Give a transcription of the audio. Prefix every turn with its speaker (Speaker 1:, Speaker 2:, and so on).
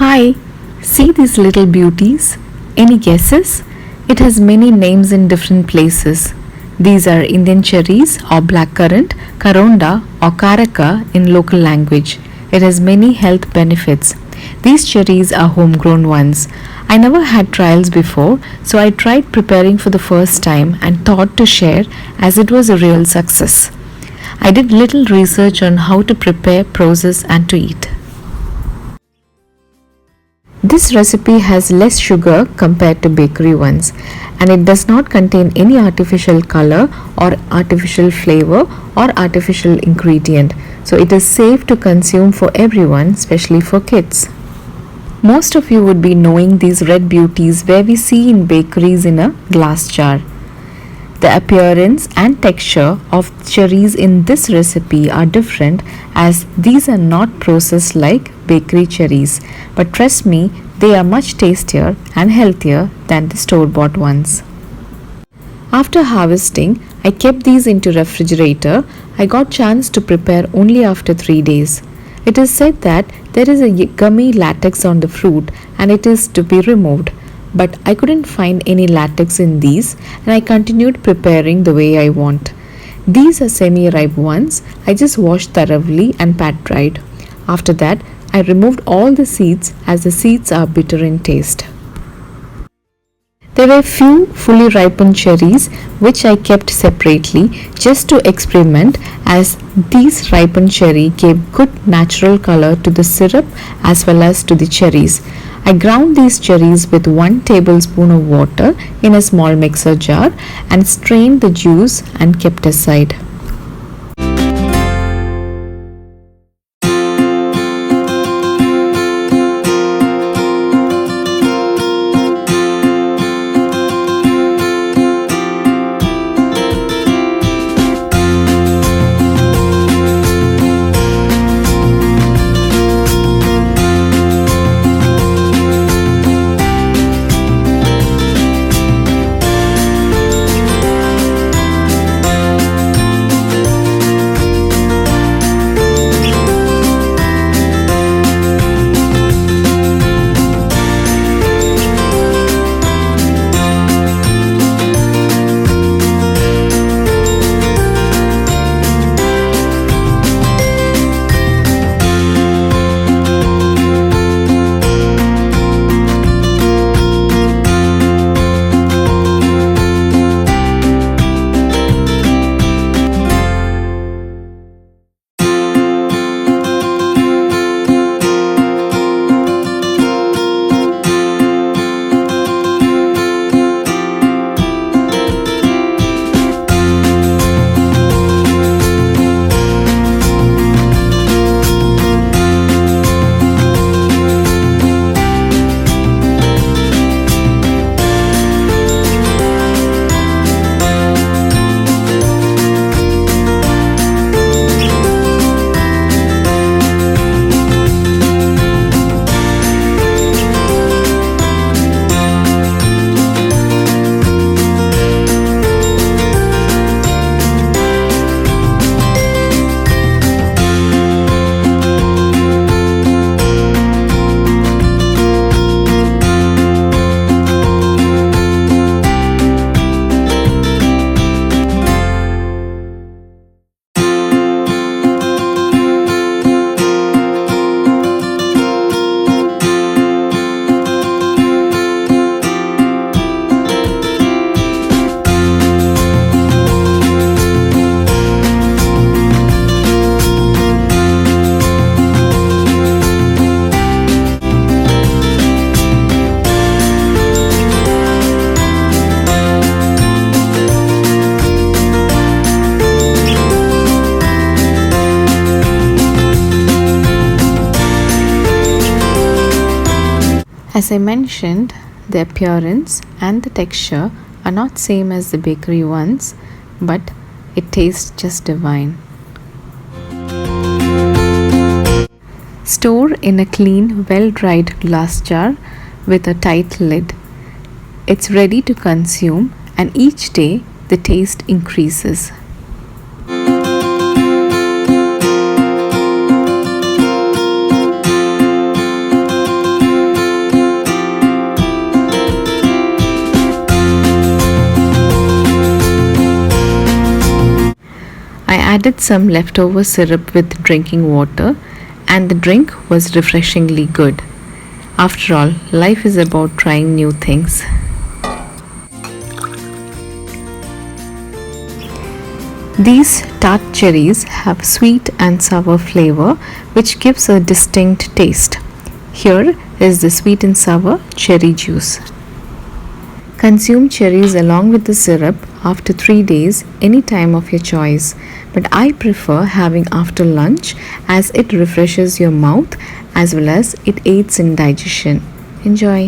Speaker 1: Hi, see these little beauties? Any guesses? It has many names in different places. These are Indian cherries or blackcurrant, karonda or karaka in local language. It has many health benefits. These cherries are homegrown ones. I never had trials before, so I tried preparing for the first time and thought to share as it was a real success. I did little research on how to prepare, process, and to eat. This recipe has less sugar compared to bakery ones, and it does not contain any artificial color or artificial flavor or artificial ingredient, so it is safe to consume for everyone, especially for kids. Most of you would be knowing these red beauties where we see in bakeries in a glass jar. The appearance and texture of cherries in this recipe are different as these are not processed like bakery cherries, but trust me, they are much tastier and healthier than the store-bought ones. After harvesting, I kept these into refrigerator. I got chance to prepare only after 3 days. It is said that there is a gummy latex on the fruit and it is to be removed. But I couldn't find any latex in these and I continued preparing the way I want. These are semi-ripe ones. I just washed thoroughly and pat dried. After that, I removed all the seeds as the seeds are bitter in taste. There were few fully ripened cherries which I kept separately just to experiment as these ripened cherry gave good natural color to the syrup as well as to the cherries. I ground these cherries with 1 tablespoon of water in a small mixer jar and strained the juice and kept aside. As I mentioned, the appearance and the texture are not same as the bakery ones, but it tastes just divine. Store in a clean, well-dried glass jar with a tight lid. It's ready to consume and each day the taste increases. added some leftover syrup with drinking water, and the drink was refreshingly good. After all, life is about trying new things. These tart cherries have sweet and sour flavor, which gives a distinct taste. Here is the sweet and sour cherry juice. Consume cherries along with the syrup after 3 days any time of your choice, but I prefer having after lunch as it refreshes your mouth as well as it aids in digestion. Enjoy!